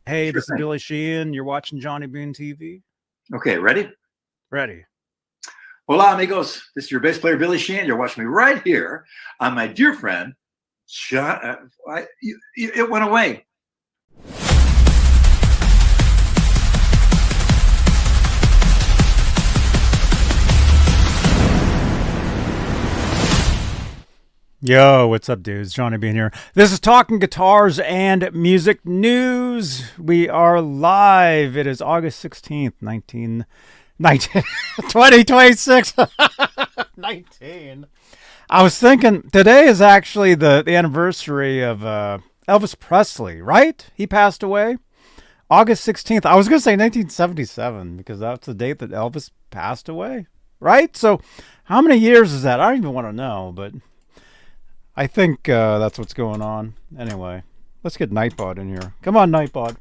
Hey, Sure this is thing. Billy Sheehan. You're watching Johnny Beane TV. Okay, ready? Ready. Hola, amigos. This is your bass player, Billy Sheehan. You're watching me right here on my dear friend, John. It went away. Yo, what's up, dudes? Johnny Beane here. This is Talking Guitars and Music News. We are live. It is August 16th, 2026. 19. I was thinking today is actually the anniversary of Elvis Presley, right? He passed away August 16th. I was going to say 1977 because that's the date that Elvis passed away, right? So how many years is that? I don't even want to know, but I think that's what's going on. Anyway, let's get Nightbot in here. Come on, Nightbot.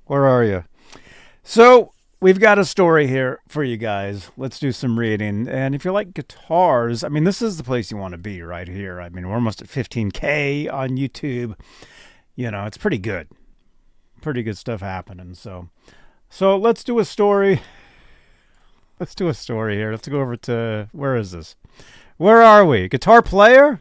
Where are you? So we've got a story here for you guys. Let's do some reading. And if you like guitars, I mean, this is the place you want to be right here. I mean, we're almost at 15K on YouTube. You know, it's pretty good. Pretty good stuff happening. So let's do a story. Let's do a story here. Let's go over to, where is this? Where are we? Guitar player?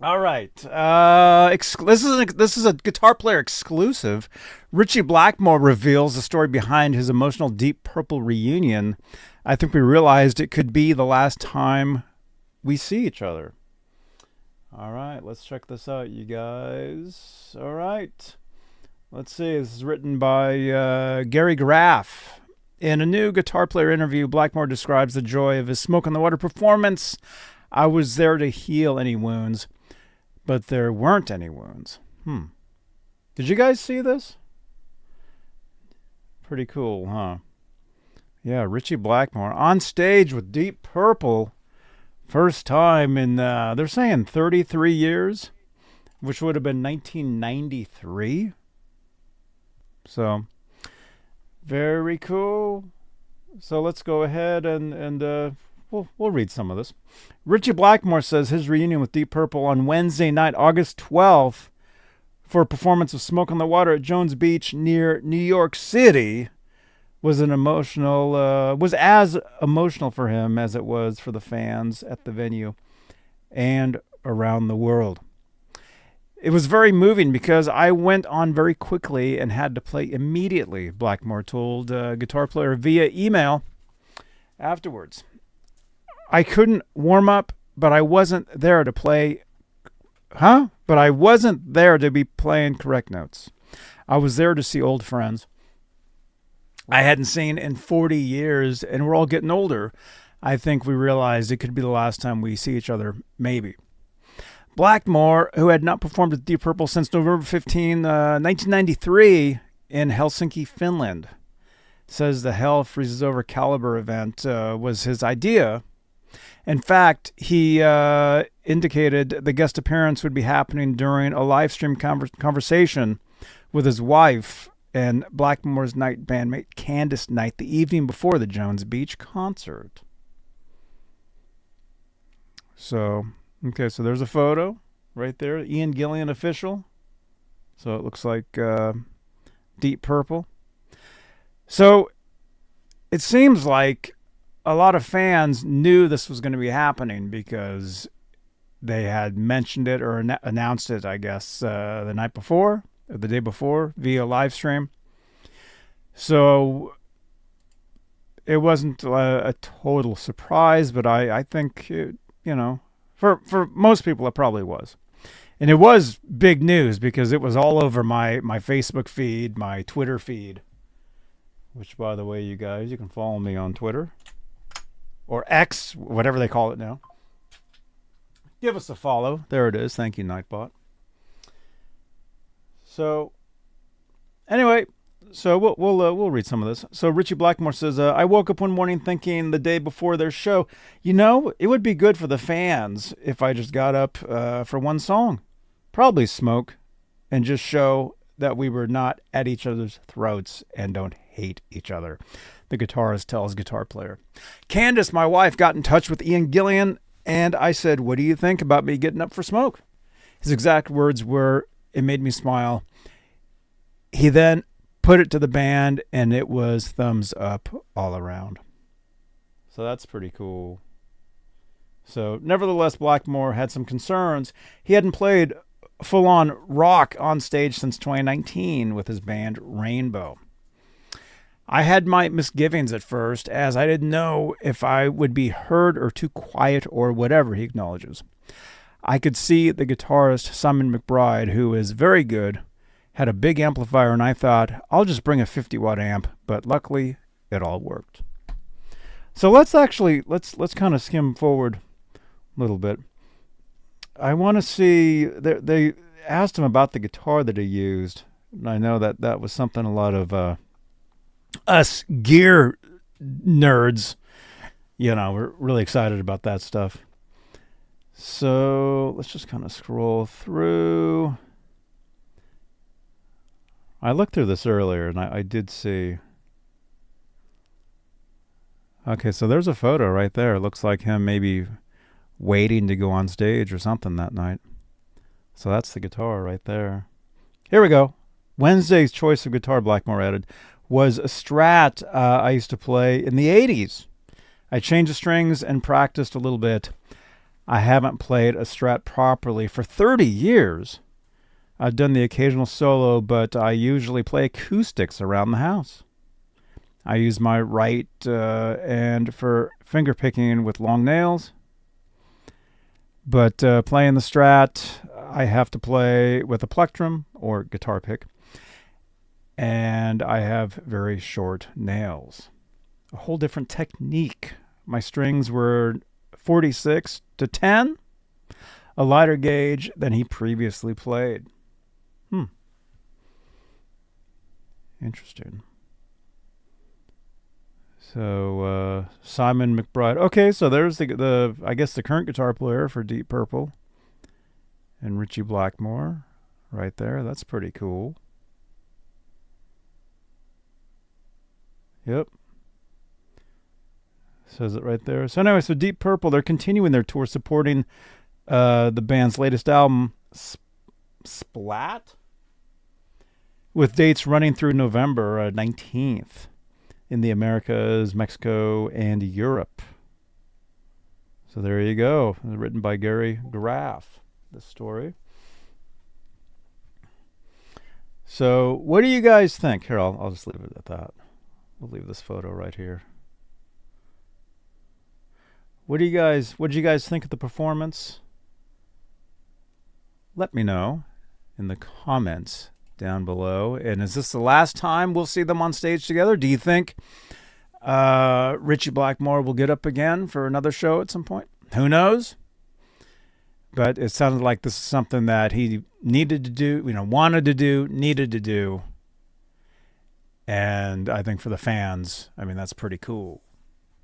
All right. This is a Guitar Player exclusive. Ritchie Blackmore reveals the story behind his emotional Deep Purple reunion. I think we realized it could be the last time we see each other. All right, let's check this out, you guys. All right. Let's see. This is written by Gary Graff. In a new Guitar Player interview, Blackmore describes the joy of his Smoke on the Water performance. I was there to heal any wounds, but there weren't any wounds. Did you guys see this? Pretty cool, huh? Yeah, Ritchie Blackmore on stage with Deep Purple. First time in, they're saying 33 years, which would have been 1993. So, very cool. So let's go ahead and we'll read some of this. Ritchie Blackmore says his reunion with Deep Purple on Wednesday night, August 12th, for a performance of Smoke on the Water at Jones Beach near New York City was as emotional for him as it was for the fans at the venue and around the world. It was very moving because I went on very quickly and had to play immediately, Blackmore told Guitar Player via email afterwards. I couldn't warm up, but I wasn't there to play. But I wasn't there to be playing correct notes. I was there to see old friends I hadn't seen in 40 years, and we're all getting older. I think we realized it could be the last time we see each other, maybe. Blackmore, who had not performed with Deep Purple since November 15, 1993 in Helsinki, Finland, says the Hell Freezes Over Caliber event was his idea. In fact, he indicated the guest appearance would be happening during a live stream conversation with his wife and Blackmore's night bandmate Candice Night the evening before the Jones Beach concert. So, okay, so there's a photo right there, Ian Gillan official. So it looks like Deep Purple. So it seems like a lot of fans knew this was going to be happening because they had mentioned it or announced it, I guess, the night before or the day before via live stream. So it wasn't a total surprise, but I think, for most people it probably was. And it was big news because it was all over my Facebook feed, my Twitter feed, which, by the way, you guys, you can follow me on Twitter. Or X, whatever they call it now. Give us a follow. There it is. Thank you, Nightbot. So, anyway, so we'll read some of this. So Ritchie Blackmore says, I woke up one morning thinking the day before their show, it would be good for the fans if I just got up for one song. Probably Smoke, and just show that we were not at each other's throats and don't hate each other. The guitarist tells Guitar Player. Candice, my wife, got in touch with Ian Gillan, and I said, what do you think about me getting up for Smoke? His exact words were, it made me smile. he then put it to the band, and it was thumbs up all around. So that's pretty cool. So nevertheless, Blackmore had some concerns. He hadn't played full-on rock on stage since 2019 with his band Rainbow. I had my misgivings at first, as I didn't know if I would be heard or too quiet or whatever, he acknowledges. I could see the guitarist Simon McBride, who is very good, had a big amplifier, and I thought, I'll just bring a 50-watt amp, but luckily it all worked. So let's kind of skim forward a little bit. I want to see, they asked him about the guitar that he used, and I know that was something a lot of us gear nerds, we're really excited about that stuff. So let's just kind of scroll through. I looked through this earlier, and I did see. Okay, so there's a photo right there. It looks like him maybe waiting to go on stage or something that night. So that's the guitar right there. Here we go. Wednesday's choice of guitar, Blackmore added, was a Strat I used to play in the 80s. I changed the strings and practiced a little bit. I haven't played a Strat properly for 30 years. I've done the occasional solo, but I usually play acoustics around the house. I use my right and for finger picking with long nails. But playing the Strat, I have to play with a plectrum or guitar pick. And I have very short nails. A whole different technique. My strings were 46 to 10, a lighter gauge than he previously played. Interesting. So Simon McBride. Okay, so there's the I guess the current guitar player for Deep Purple, and Ritchie Blackmore, right there. That's pretty cool. Yep. Says it right there. So anyway, so Deep Purple, they're continuing their tour supporting the band's latest album, Splat, with dates running through November 19th in the Americas, Mexico, and Europe. So there you go. Written by Gary Graff, this story. So what do you guys think? Here, I'll just leave it at that. We'll leave this photo right here. What did you guys think of the performance? Let me know in the comments down below. And is this the last time we'll see them on stage together? Do you think Ritchie Blackmore will get up again for another show at some point? Who knows? But it sounded like this is something that he needed to do, wanted to do, needed to do. And I think for the fans, that's pretty cool.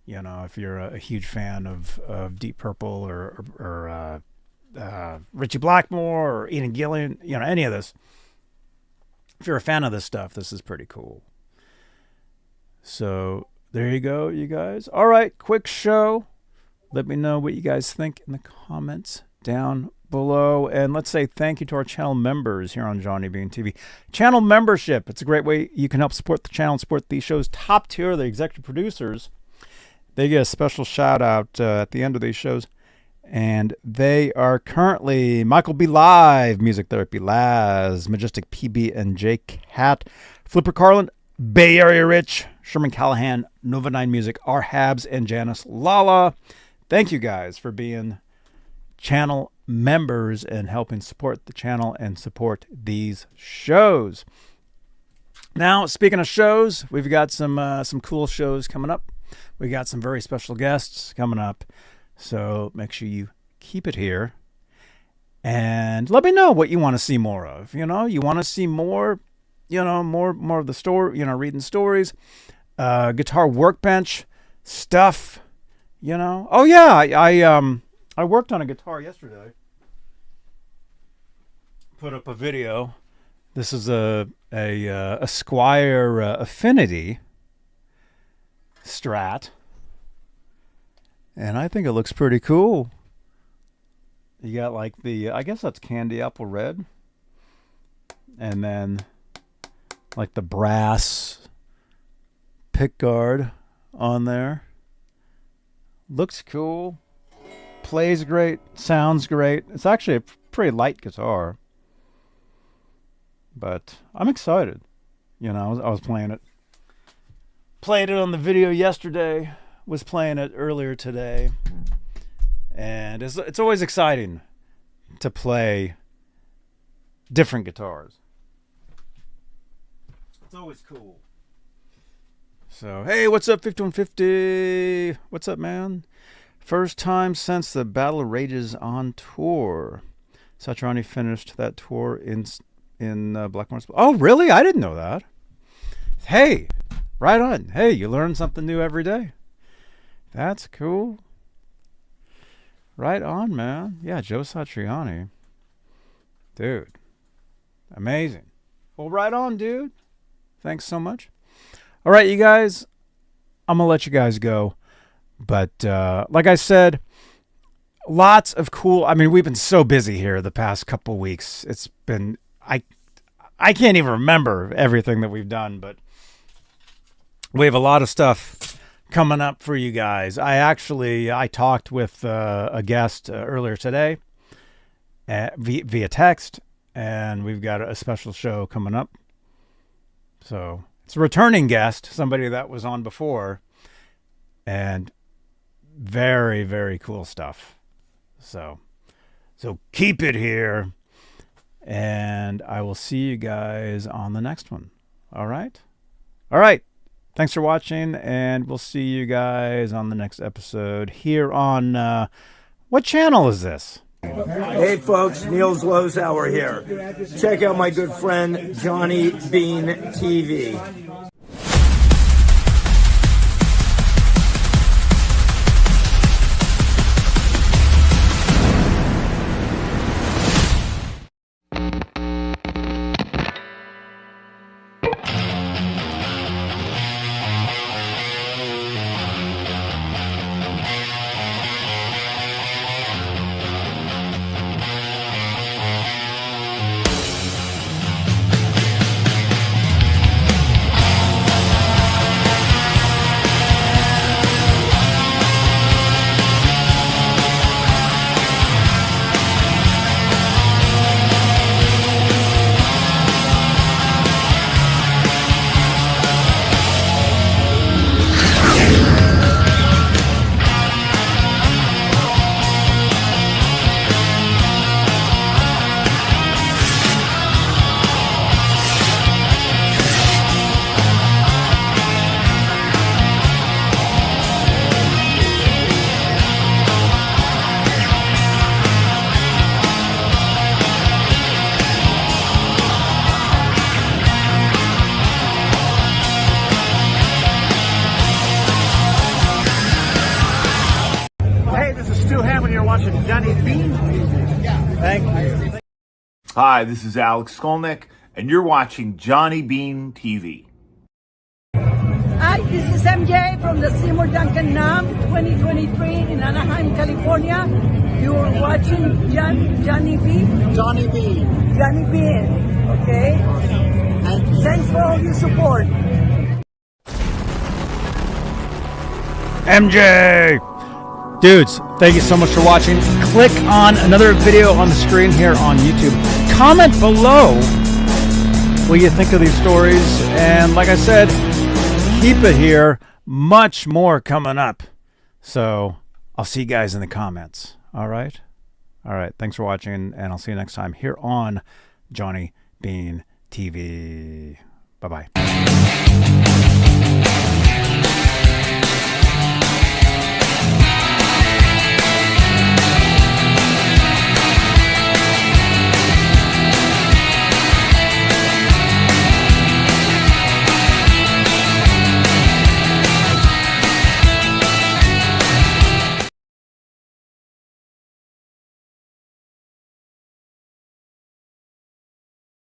If you're a huge fan of Deep Purple or Ritchie Blackmore or Ian Gillan, any of this. If you're a fan of this stuff, this is pretty cool. So there you go, you guys. All right, quick show. Let me know what you guys think in the comments down below. And let's say thank you to our channel members here on Johnny Beane TV. Channel membership. It's a great way you can help support the channel and support these shows. Top tier, the executive producers. They get a special shout out at the end of these shows. And they are currently Michael B. Live, Music Therapy Laz, Majestic PB and J Cat, Flipper Carlin, Bay Area Rich, Sherman Callahan, Nova 9 Music, R. Habs, and Janice Lala. Thank you guys for being channel members and helping support the channel and support these shows. Now, speaking of shows, we've got some cool shows coming up. We got some very special guests coming up. So make sure you keep it here and let me know what you want to see more of. You want to see more, more of the story, reading stories, guitar workbench stuff, Oh yeah, I worked on a guitar yesterday. Put up a video. This is a Squier Affinity Strat. And I think it looks pretty cool. You got like I guess that's candy apple red. And then like the brass pick guard on there. Looks cool. Plays great. Sounds great. It's actually a pretty light guitar. But I'm excited. You know, I was playing it. Played it on the video yesterday. Was playing it earlier today. And it's always exciting to play different guitars. It's always cool. So, hey, what's up, 5150? What's up, man? First time since the Battle Rages on tour. Satriani finished that tour in Blackmore's. Oh, really? I didn't know that. Hey, right on. Hey, you learn something new every day. That's cool. Right on, man. Yeah, Joe Satriani. Dude. Amazing. Well, right on, dude. Thanks so much. All right, you guys. I'm going to let you guys go. But like I said, lots of cool. I mean, we've been so busy here the past couple weeks. It's been, I can't even remember everything that we've done, but we have a lot of stuff coming up for you guys. I talked with a guest earlier today via text, and we've got a special show coming up. So it's a returning guest, somebody that was on before, and very, very cool stuff. So keep it here, and I will see you guys on the next one. All right? Thanks for watching, and we'll see you guys on the next episode here on, what channel is this? Hey folks, Niels Lozauer here. Check out my good friend Johnny Beane TV. Watching Johnny Beane TV. Thank you. Hi, this is Alex Skolnick, and you're watching Johnny Beane TV. Hi, this is MJ from the Seymour Duncan NAM 2023 in Anaheim, California. You're watching Johnny Beane. Johnny Beane. Johnny Beane. Okay? And thanks for all your support. MJ! Dudes, thank you so much for watching. Click on another video on the screen here on YouTube. Comment below what you think of these stories. And like I said, keep it here. Much more coming up. So I'll see you guys in the comments. All right? All right. Thanks for watching. And I'll see you next time here on Johnny Beane TV. Bye-bye.